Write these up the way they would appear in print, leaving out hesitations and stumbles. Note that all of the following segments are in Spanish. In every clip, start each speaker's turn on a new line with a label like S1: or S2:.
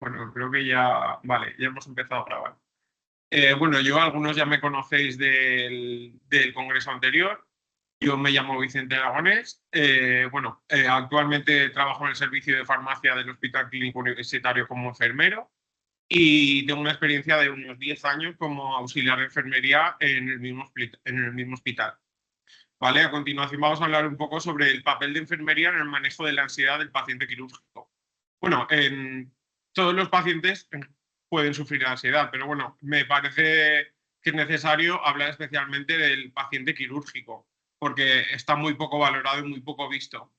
S1: Bueno, creo que ya, vale, ya hemos empezado a grabar. Bueno, algunos ya me conocéis del congreso anterior. Yo me llamo Vicente Aragonés. Actualmente trabajo en el servicio de farmacia del Hospital Clínico Universitario como enfermero y tengo una experiencia de unos 10 años como auxiliar de enfermería en el mismo hospital. Vale, a continuación vamos a hablar un poco sobre el papel de enfermería en el manejo de la ansiedad del paciente quirúrgico. Bueno, todos los pacientes pueden sufrir ansiedad, pero bueno, me parece que es necesario hablar especialmente del paciente quirúrgico, porque está muy poco valorado y muy poco visto.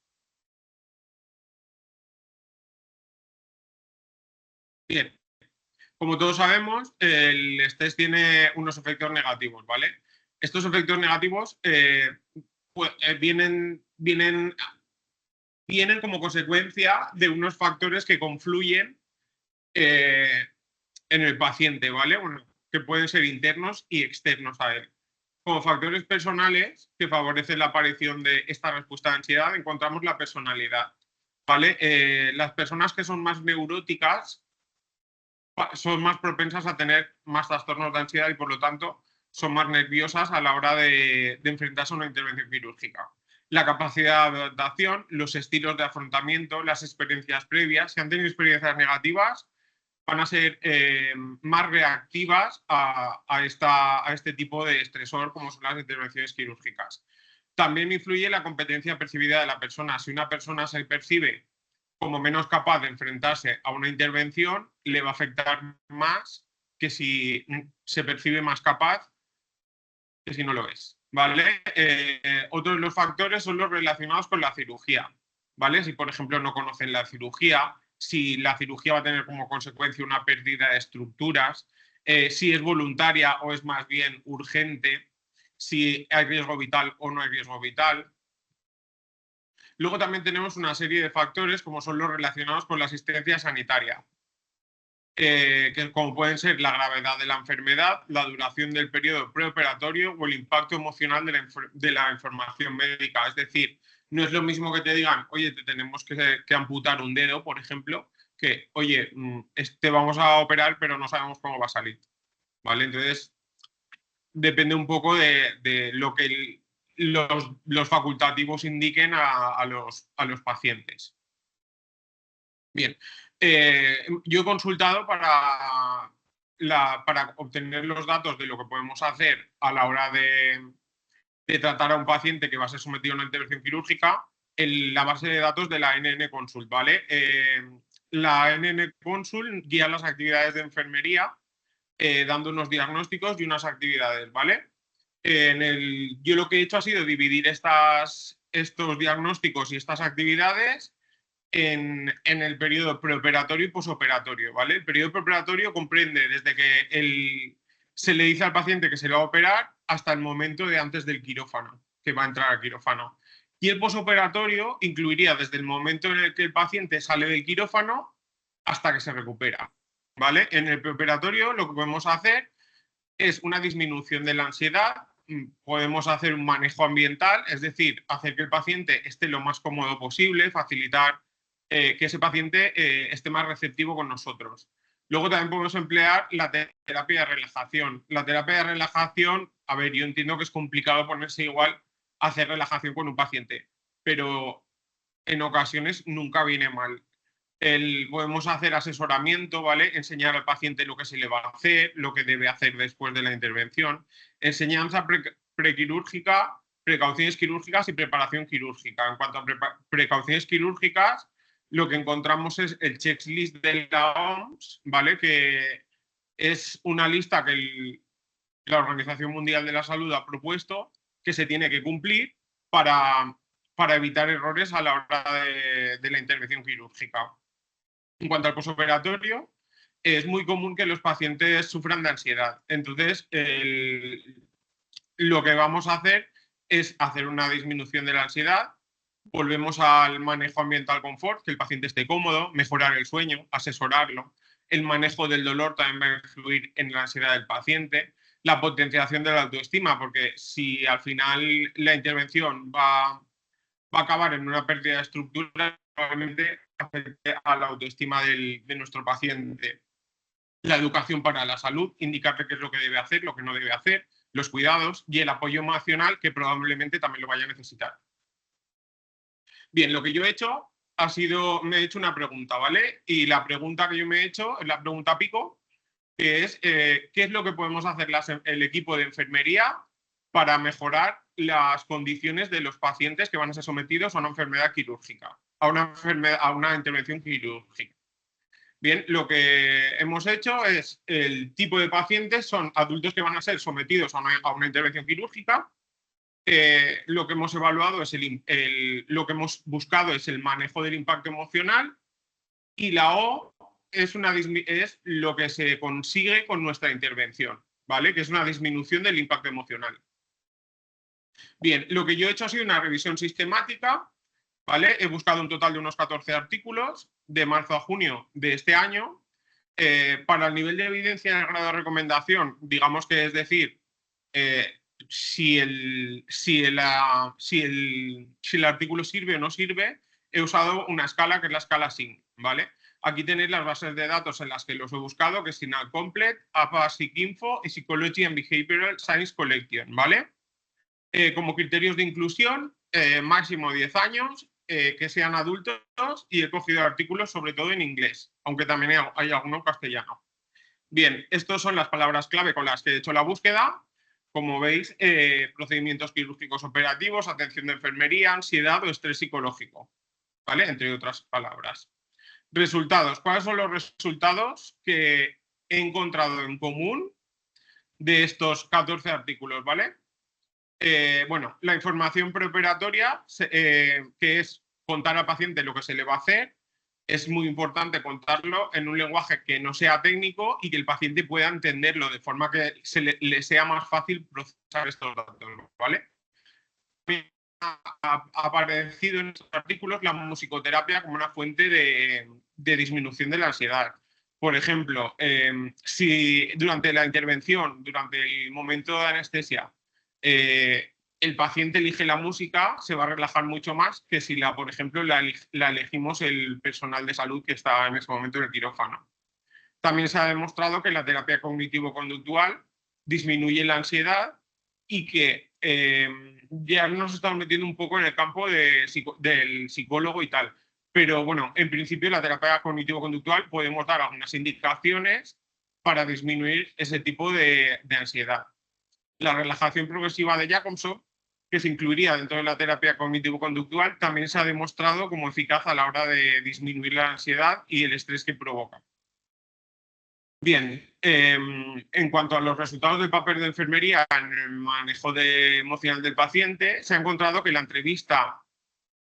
S1: Bien, como todos sabemos, el estrés tiene unos efectos negativos, ¿vale? Estos efectos negativos vienen como consecuencia de unos factores que confluyen eh, en el paciente, ¿vale? Bueno, que pueden ser internos y externos a él. Como factores personales que favorecen la aparición de esta respuesta de ansiedad, encontramos la personalidad, ¿vale? Las personas que son más neuróticas son más propensas a tener más trastornos de ansiedad y por lo tanto son más nerviosas a la hora de enfrentarse a una intervención quirúrgica. La capacidad de adaptación, los estilos de afrontamiento, las experiencias previas, si han tenido experiencias negativas, van a ser más reactivas a este tipo de estresor como son las intervenciones quirúrgicas. También influye la competencia percibida de la persona. Si una persona se percibe como menos capaz de enfrentarse a una intervención, le va a afectar más que si se percibe más capaz que si no lo es. ¿Vale? Otros de los factores son los relacionados con la cirugía. ¿Vale? Si, por ejemplo, no conocen la cirugía, si la cirugía va a tener como consecuencia una pérdida de estructuras, si es voluntaria o es más bien urgente, si hay riesgo vital o no hay riesgo vital. Luego también tenemos una serie de factores como son los relacionados con la asistencia sanitaria, que como pueden ser la gravedad de la enfermedad, la duración del periodo preoperatorio o el impacto emocional de la información médica. Es decir, no es lo mismo que te digan, oye, te tenemos que amputar un dedo, por ejemplo, que, oye, te vamos a operar, pero no sabemos cómo va a salir. ¿Vale? Entonces, depende un poco de lo que los facultativos indiquen a los pacientes. Bien, yo he consultado para obtener los datos de lo que podemos hacer a la hora de tratar a un paciente que va a ser sometido a una intervención quirúrgica en la base de datos de la NN Consult, ¿vale? La NN Consult guía las actividades de enfermería dando unos diagnósticos y unas actividades, ¿vale? Yo lo que he hecho ha sido dividir estos diagnósticos y estas actividades en el periodo preoperatorio y posoperatorio, ¿vale? El periodo preoperatorio comprende desde que se le dice al paciente que se le va a operar hasta el momento de antes del quirófano, que va a entrar al quirófano. Y el posoperatorio incluiría desde el momento en el que el paciente sale del quirófano hasta que se recupera, ¿vale? En el preoperatorio lo que podemos hacer es una disminución de la ansiedad, podemos hacer un manejo ambiental, es decir, hacer que el paciente esté lo más cómodo posible, facilitar que ese paciente esté más receptivo con nosotros. Luego también podemos emplear la terapia de relajación. La terapia de relajación, a ver, yo entiendo que es complicado ponerse igual a hacer relajación con un paciente, pero en ocasiones nunca viene mal. Podemos hacer asesoramiento, ¿vale? Enseñar al paciente lo que se le va a hacer, lo que debe hacer después de la intervención. Enseñanza prequirúrgica, precauciones quirúrgicas y preparación quirúrgica. En cuanto a precauciones quirúrgicas, lo que encontramos es el checklist de la OMS, ¿vale? Que es una lista que la Organización Mundial de la Salud ha propuesto que se tiene que cumplir para evitar errores a la hora de la intervención quirúrgica. En cuanto al posoperatorio, es muy común que los pacientes sufran de ansiedad. Entonces, lo que vamos a hacer es hacer una disminución de la ansiedad, volvemos al manejo ambiental confort, que el paciente esté cómodo, mejorar el sueño, asesorarlo. El manejo del dolor también va a influir en la ansiedad del paciente. La potenciación de la autoestima, porque si al final la intervención va a acabar en una pérdida de estructura, probablemente afecte a la autoestima de nuestro paciente. La educación para la salud, indicarle qué es lo que debe hacer, lo que no debe hacer, los cuidados y el apoyo emocional que probablemente también lo vaya a necesitar. Bien, lo que yo he hecho ha sido, me he hecho una pregunta, ¿vale? Y la pregunta que yo me he hecho es la pregunta pico, que es ¿qué es lo que podemos hacer el equipo de enfermería para mejorar las condiciones de los pacientes que van a ser sometidos a una enfermedad quirúrgica, a una intervención quirúrgica? Bien, lo que hemos hecho es el tipo de pacientes son adultos que van a ser sometidos a una intervención quirúrgica. Lo que hemos evaluado es lo que hemos buscado es el manejo del impacto emocional y la O es lo que se consigue con nuestra intervención, ¿vale? Que es una disminución del impacto emocional. Bien, lo que yo he hecho ha sido una revisión sistemática, ¿vale? He buscado un total de unos 14 artículos de marzo a junio de este año. Para el nivel de evidencia en el grado de recomendación, digamos que es decir, si el artículo sirve o no sirve, he usado una escala que es la escala SINC, ¿vale? Aquí tenéis las bases de datos en las que los he buscado, que es Signal Complete, APA PsycInfo y Psychology and Behavioral Science Collection, ¿vale? Como criterios de inclusión, máximo 10 años, que sean adultos, y he cogido artículos sobre todo en inglés, aunque también hay alguno en castellano. Bien, estas son las palabras clave con las que he hecho la búsqueda. Como veis, procedimientos quirúrgicos operativos, atención de enfermería, ansiedad o estrés psicológico, ¿vale? Entre otras palabras. Resultados. ¿Cuáles son los resultados que he encontrado en común de estos 14 artículos, ¿vale? Bueno, la información preoperatoria, que es contar al paciente lo que se le va a hacer, es muy importante contarlo en un lenguaje que no sea técnico y que el paciente pueda entenderlo de forma que le sea más fácil procesar estos datos, ¿vale? Ha aparecido en estos artículos la musicoterapia como una fuente de disminución de la ansiedad. Por ejemplo, si durante la intervención, durante el momento de anestesia, el paciente elige la música, se va a relajar mucho más que si, por ejemplo, la elegimos el personal de salud que está en ese momento en el quirófano. También se ha demostrado que la terapia cognitivo-conductual disminuye la ansiedad y que ya nos estamos metiendo un poco en el campo del psicólogo y tal. Pero bueno, en principio la terapia cognitivo-conductual podemos dar algunas indicaciones para disminuir ese tipo de ansiedad. La relajación progresiva de Jacobson, que se incluiría dentro de la terapia cognitivo-conductual, también se ha demostrado como eficaz a la hora de disminuir la ansiedad y el estrés que provoca. Bien, en cuanto a los resultados del papel de enfermería en el manejo emocional del paciente, se ha encontrado que la entrevista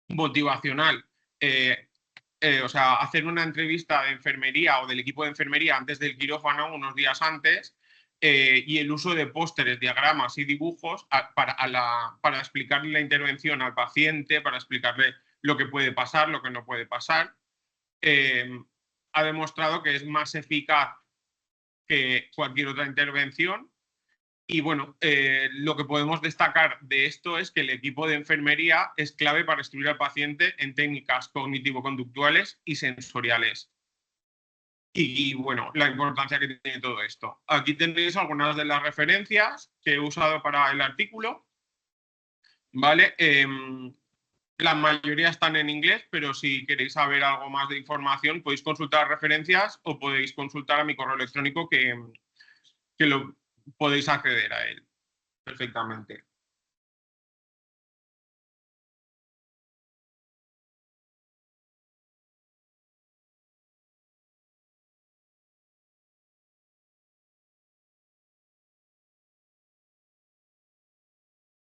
S1: motivacional, o sea, hacer una entrevista de enfermería o del equipo de enfermería antes del quirófano, unos días antes, y el uso de pósteres, diagramas y dibujos para explicarle la intervención al paciente, para explicarle lo que puede pasar, lo que no puede pasar, ha demostrado que es más eficaz que cualquier otra intervención. Y bueno, lo que podemos destacar de esto es que el equipo de enfermería es clave para instruir al paciente en técnicas cognitivo-conductuales y sensoriales. Y bueno, la importancia que tiene todo esto. Aquí tenéis algunas de las referencias que he usado para el artículo, ¿vale? La mayoría están en inglés, pero si queréis saber algo más de información podéis consultar referencias o podéis consultar a mi correo electrónico que lo podéis acceder a él perfectamente.